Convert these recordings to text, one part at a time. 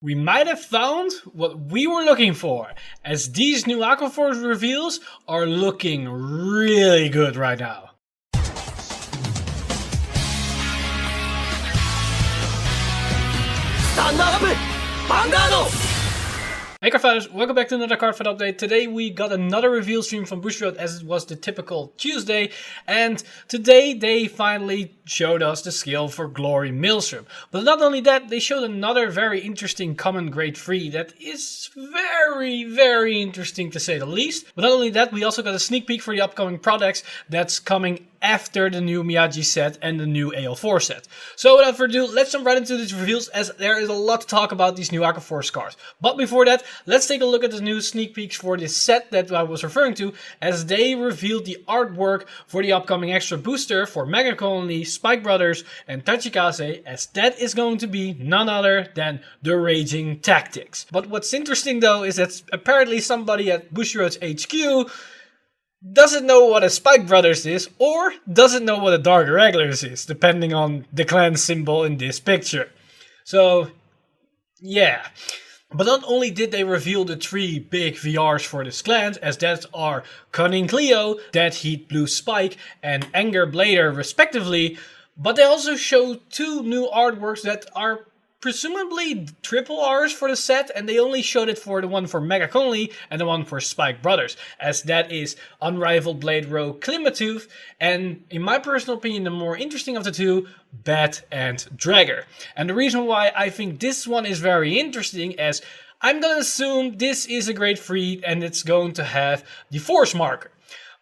We might have found what we were looking for, as these new Aquaforce reveals are looking really good right now. Stand up! Vanguard! Hey Cardfighters, welcome back to another Cardfight update. Today we got another reveal stream from Bushiroad as it was the typical Tuesday, and today they finally showed us the skill for Glory Maelstrom. But not only that, they showed another very interesting common grade 3 that is very interesting to say the least. But not only that, we also got a sneak peek for the upcoming products that's coming after the new Miyagi set and the new AL4 set. So without further ado, let's jump right into these reveals as there is a lot to talk about these new Aquaforce cards. But before that, let's take a look at the new sneak peeks for this set that I was referring to, as they revealed the artwork for the upcoming extra booster for Mega Colony, Spike Brothers and Tachikase, as that is going to be none other than the Raging Tactics. But what's interesting though is that apparently somebody at Bushiroad's HQ doesn't know what a Spike Brothers is, or doesn't know what a Dark Regulars is, depending on the clan symbol in this picture. So, yeah. But not only did they reveal the 3 big VRs for this clan, as that are Cunning Cleo, Dead Heat Blue Spike, and Anger Blader respectively, but they also showed 2 new artworks that are presumably triple R's for the set, and they only showed it for the one for Mega Conley and the one for Spike Brothers, as that is Unrivaled Blade Row Klimatooth, and in my personal opinion the more interesting of the 2, Bat and Dragger. And the reason why I think this one is very interesting is I'm gonna assume this is a grade 3 and it's going to have the Force marker.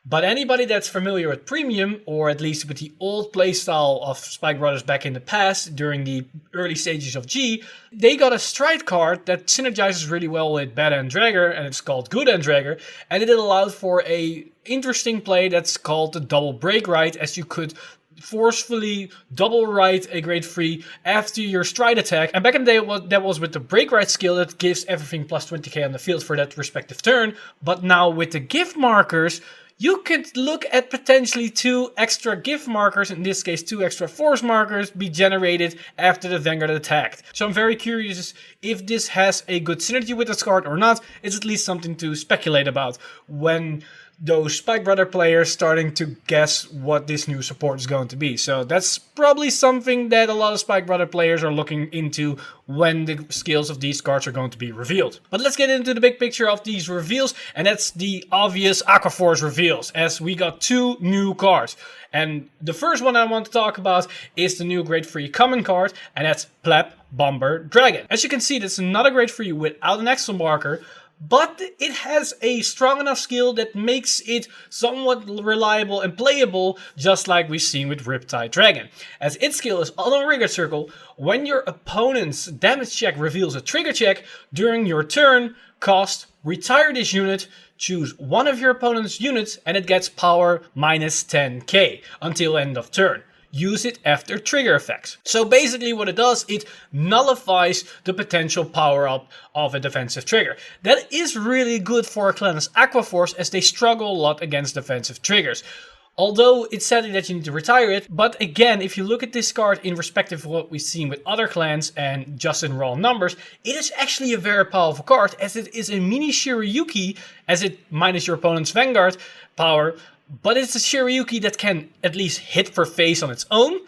But anybody that's familiar with Premium, or at least with the old playstyle of Spike Brothers back in the past, during the early stages of G, they got a Stride card that synergizes really well with Bad and Dragger, and it's called Good and Dragger, and it allowed for a interesting play that's called the Double Break Right, as you could forcefully double right a grade 3 after your stride attack. And back in the day, that was with the break right skill that gives everything plus 20k on the field for that respective turn. But now with the gift markers, you could look at potentially 2 extra gift markers, in this case 2 extra force markers, be generated after the Vanguard attacked. So I'm very curious if this has a good synergy with this card or not. It's at least something to speculate about when those Spike Brother players starting to guess what this new support is going to be. So that's probably something that a lot of Spike Brother players are looking into when the skills of these cards are going to be revealed. But let's get into the big picture of these reveals, and that's the obvious Aquaforce reveals, as we got 2 new cards. And the first one I want to talk about is the new grade 3 common card, and that's Pleb Bomber Dragon. As you can see, that's another grade 3 without an Excel marker, but it has a strong enough skill that makes it somewhat reliable and playable, just like we've seen with Riptide Dragon. As its skill is on a Rigger Circle, when your opponent's damage check reveals a trigger check during your turn, retire this unit, choose one of your opponent's units, and it gets power minus 10k until end of turn. Use it after trigger effects. So basically what it does, it nullifies the potential power up of a defensive trigger. That is really good for a clan as Aquaforce, as they struggle a lot against defensive triggers. Although it's sadly that you need to retire it, but again, if you look at this card in respective of what we've seen with other clans and just in raw numbers, it is actually a very powerful card, as it is a mini Shiryuki, as it minus your opponent's Vanguard power. But it's a Shiryuki that can at least hit for face on its own,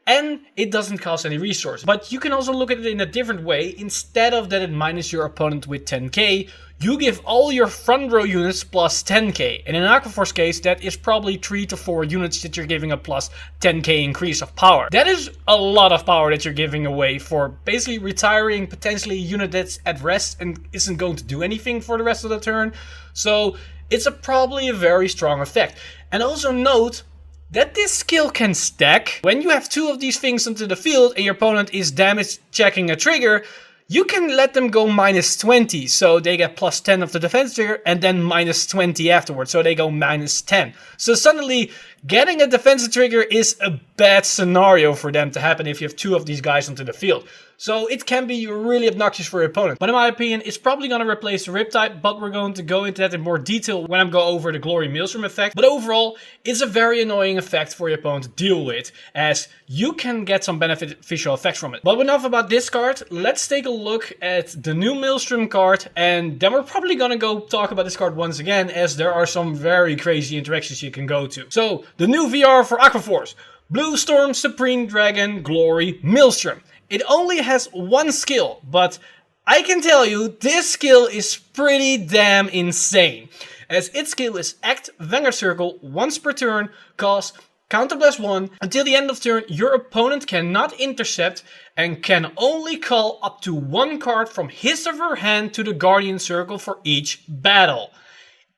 and it doesn't cost any resources. But you can also look at it in a different way. Instead of that it minus your opponent with 10k, you give all your front row units plus 10k. And in an Aquaforce case, that is probably 3 to 4 units that you're giving a plus 10k increase of power. That is a lot of power that you're giving away for basically retiring potentially a unit that's at rest and isn't going to do anything for the rest of the turn. So it's probably a very strong effect. And also note that this skill can stack. When you have 2 of these things into the field and your opponent is damage checking a trigger, you can let them go minus 20. So they get plus 10 of the defense trigger and then minus 20 afterwards. So they go minus 10. So suddenly getting a defensive trigger is a bad scenario for them to happen if you have 2 of these guys onto the field. So it can be really obnoxious for your opponent. But in my opinion, it's probably going to replace the Riptide, but we're going to go into that in more detail when I go over the Glory Maelstrom effect. But overall, it's a very annoying effect for your opponent to deal with, as you can get some beneficial effects from it. But enough about this card, let's take a look at the new Maelstrom card, and then we're probably going to go talk about this card once again, as there are some very crazy interactions you can go to. So, the new VR for Aquaforce. Blue Storm Supreme Dragon Glory Maelstrom. It only has one skill, but I can tell you this skill is pretty damn insane. As its skill is Act Vanguard Circle once per turn, cost Counterblast 1. Until the end of turn, your opponent cannot intercept and can only call up to one card from his or her hand to the Guardian Circle for each battle.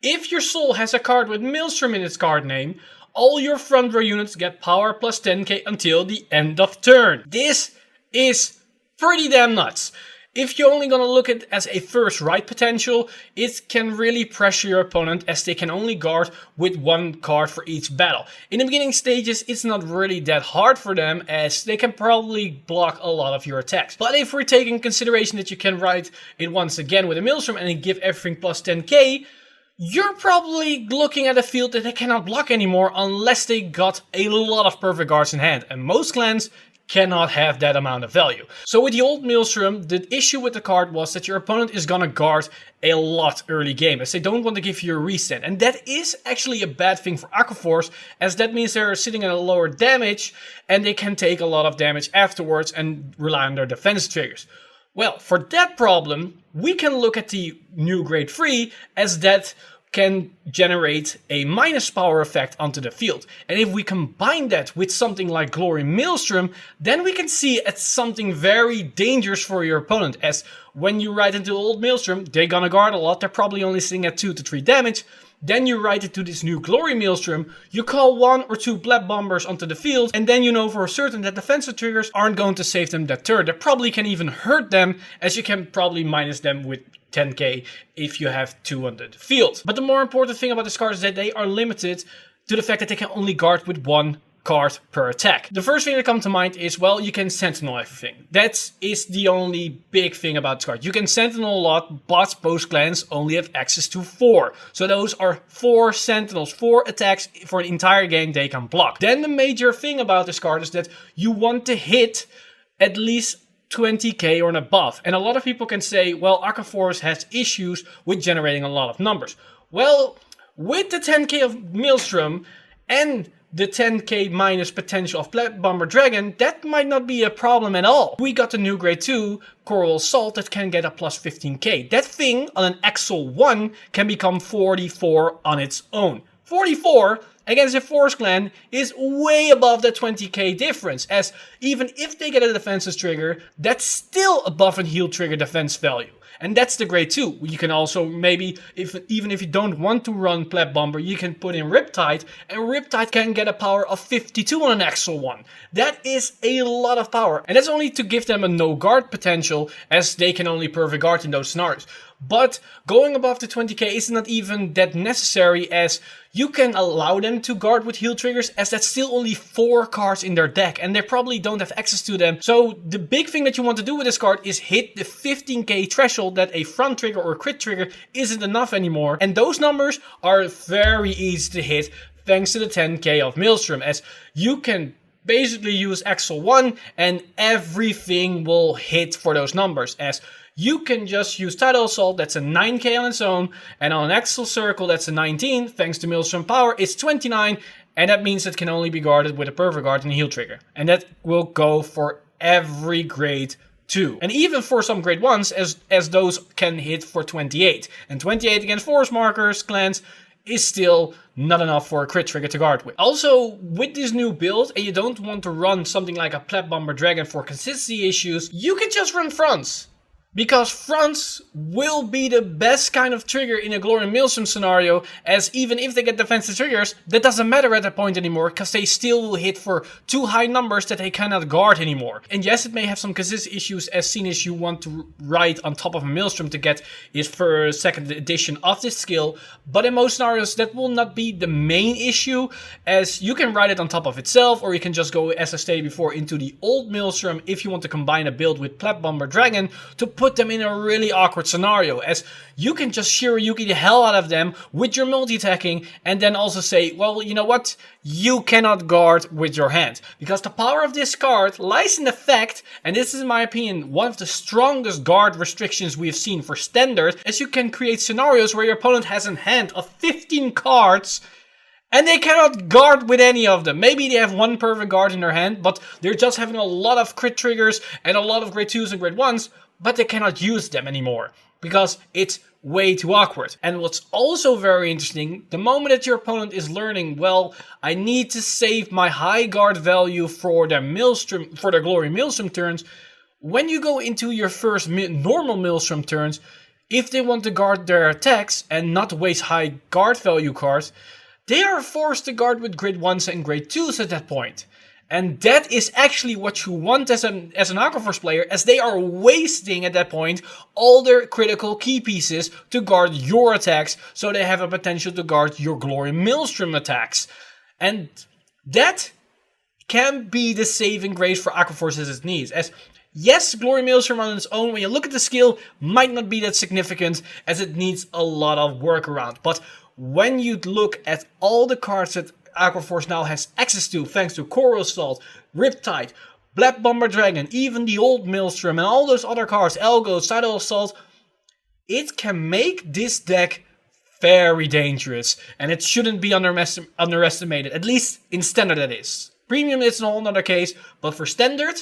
If your soul has a card with Maelstrom in its card name, all your front row units get power plus 10k until the end of turn. This is pretty damn nuts. If you're only gonna look at it as a first right potential, it can really pressure your opponent, as they can only guard with one card for each battle. In the beginning stages, it's not really that hard for them, as they can probably block a lot of your attacks. But if we're taking consideration that you can write it once again with a Maelstrom and give everything plus 10k, you're probably looking at a field that they cannot block anymore unless they got a lot of perfect guards in hand. And most clans cannot have that amount of value. So with the old Maelstrom, the issue with the card was that your opponent is gonna guard a lot early game, as they don't want to give you a reset. And that is actually a bad thing for Aquaforce, as that means they're sitting at a lower damage and they can take a lot of damage afterwards and rely on their defense triggers. Well, for that problem, we can look at the new grade 3, as that can generate a minus power effect onto the field. And if we combine that with something like Glory Maelstrom, then we can see it's something very dangerous for your opponent, as when you ride into old Maelstrom, they're gonna guard a lot, they're probably only sitting at 2 to 3 damage. Then you ride into this new Glory Maelstrom, you call 1 or 2 Black Bombers onto the field, and then you know for certain that defensive triggers aren't going to save them that turn. They probably can even hurt them, as you can probably minus them with 10k if you have 2 on the field. But the more important thing about this card is that they are limited to the fact that they can only guard with 1 card per attack. The first thing that comes to mind is, well, you can sentinel everything. That is the only big thing about this card. You can sentinel a lot, but most clans only have access to 4. So those are 4 sentinels, 4 attacks for an entire game they can block. Then the major thing about this card is that you want to hit at least 20k or above. And a lot of people can say, well, Aquaforce has issues with generating a lot of numbers. Well, with the 10k of Maelstrom and the 10k minus potential of Black Bomber Dragon, that might not be a problem at all. We got the new grade 2 Coral Assault that can get a plus 15k. That thing on an Axel 1 can become 44 on its own. 44 against a Force Clan is way above the 20k difference, as even if they get a defensive trigger, that's still above a heal trigger defense value. And that's the grade 2. You can also maybe, even if you don't want to run Pleb Bomber, you can put in Riptide, and Riptide can get a power of 52 on an Axel 1. That is a lot of power, and that's only to give them a no guard potential, as they can only perfect guard in those scenarios. But going above the 20k is not even that necessary, as you can allow them to guard with heal triggers, as that's still only 4 cards in their deck and they probably don't have access to them. So the big thing that you want to do with this card is hit the 15k threshold that a front trigger or crit trigger isn't enough anymore. And those numbers are very easy to hit thanks to the 10k of Maelstrom, as you can basically use Axel 1 and everything will hit for those numbers, as you can just use Tidal Assault, that's a 9k on its own, and on an Axel Circle that's a 19, thanks to Maelstrom power, it's 29, and that means it can only be guarded with a Perfect Guard and a heal trigger. And that will go for every grade 2. And even for some grade 1s, as those can hit for 28. And 28 against Force Markers clans is still not enough for a crit trigger to guard with. Also, with this new build, and you don't want to run something like a Pleb Bomber Dragon for consistency issues, you can just run fronts. Because fronts will be the best kind of trigger in a Glory Maelstrom scenario, as even if they get defensive triggers, that doesn't matter at that point anymore, because they still will hit for too high numbers that they cannot guard anymore. And yes, it may have some consistency issues as soon as you want to ride on top of a Maelstrom to get his first, second edition of this skill, but in most scenarios that will not be the main issue, as you can ride it on top of itself, or you can just go, as I stated before, into the old Maelstrom if you want to combine a build with Plap Bomber Dragon to put them in a really awkward scenario, as you can just Shiryuki the hell out of them with your multi-attacking and then also say, well, you know what, you cannot guard with your hand. Because the power of this card lies in the fact, and this is in my opinion one of the strongest guard restrictions we have seen for standard, as you can create scenarios where your opponent has a hand of 15 cards and they cannot guard with any of them. Maybe they have one perfect guard in their hand, but they're just having a lot of crit triggers and a lot of grade 2s and grade 1s, but they cannot use them anymore because it's way too awkward. And what's also very interesting, the moment that your opponent is learning, well, I need to save my high guard value for their Maelstrom, for their Glory Maelstrom turns, when you go into your first normal Maelstrom turns, if they want to guard their attacks and not waste high guard value cards, they are forced to guard with grade 1s and grade 2s at that point. And that is actually what you want as an Aquaforce player, as they are wasting at that point all their critical key pieces to guard your attacks, so they have a potential to guard your Glory Maelstrom attacks. And that can be the saving grace for Aquaforce as it needs. As yes, Glory Maelstrom on its own, when you look at the skill, might not be that significant, as it needs a lot of workaround. But when you look at all the cards that Aquaforce now has access to, thanks to Coral Assault, Riptide, Black Bomber Dragon, even the old Maelstrom and all those other cards, Elgo, Sidle Assault, it can make this deck very dangerous, and it shouldn't be underestimated, at least in standard that is. Premium is a whole other case, but for standard,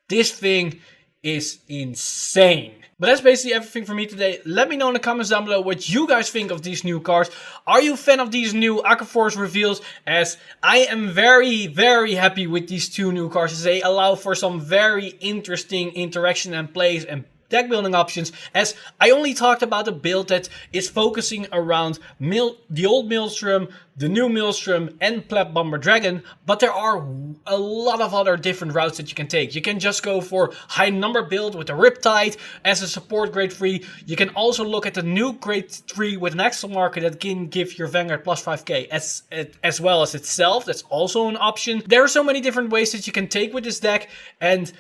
this thing is insane. But that's basically everything for me today. Let me know in the comments down below what you guys think of these new cards. Are you a fan of these new Aquaforce reveals? As I am very, very happy with these two new cards, as they allow for some very interesting interaction and plays and deck building options, as I only talked about a build that is focusing around the old Maelstrom, the new Maelstrom, and Plap Bomber Dragon, but there are a lot of other different routes that you can take. You can just go for high number build with the Riptide as a support grade 3. You can also look at the new grade 3 with an excellent marker that can give your Vanguard plus 5k as well as itself. That's also an option. There are so many different ways that you can take with this deck, and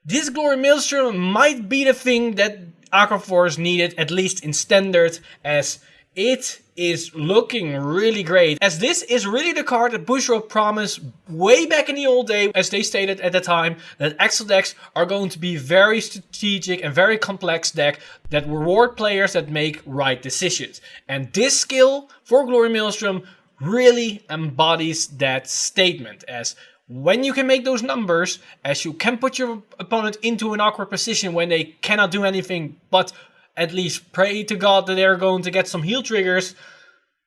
this Glory Maelstrom might be the thing that Aquaforce needed, at least in standard, as it is looking really great. As this is really the card that Bushiroad promised way back in the old day, as they stated at the time, that Axel decks are going to be very strategic and very complex deck that reward players that make right decisions. And this skill for Glory Maelstrom really embodies that statement, as when you can make those numbers, as you can put your opponent into an awkward position when they cannot do anything but at least pray to God that they're going to get some heal triggers,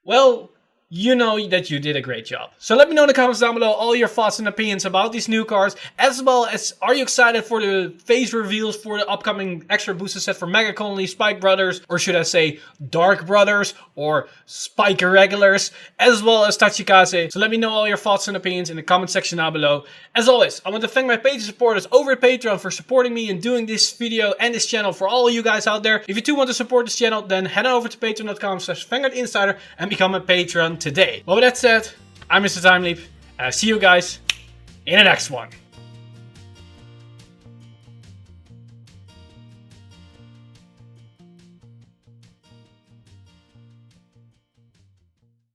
well, you know that you did a great job. So let me know in the comments down below all your thoughts and opinions about these new cards, as well as are you excited for the phase reveals for the upcoming extra booster set for Mega Colony, Spike Brothers, or should I say Dark Brothers, or Spike Irregulars, as well as Tachikaze. So let me know all your thoughts and opinions in the comment section down below. As always, I want to thank my Patreon supporters over at Patreon for supporting me and doing this video and this channel for all of you guys out there. If you too want to support this channel, then head on over to patreon.com/VanguardInsider and become a patron today. Well, with that said, I'm Mr. Time Leap, and I'll see you guys in the next one.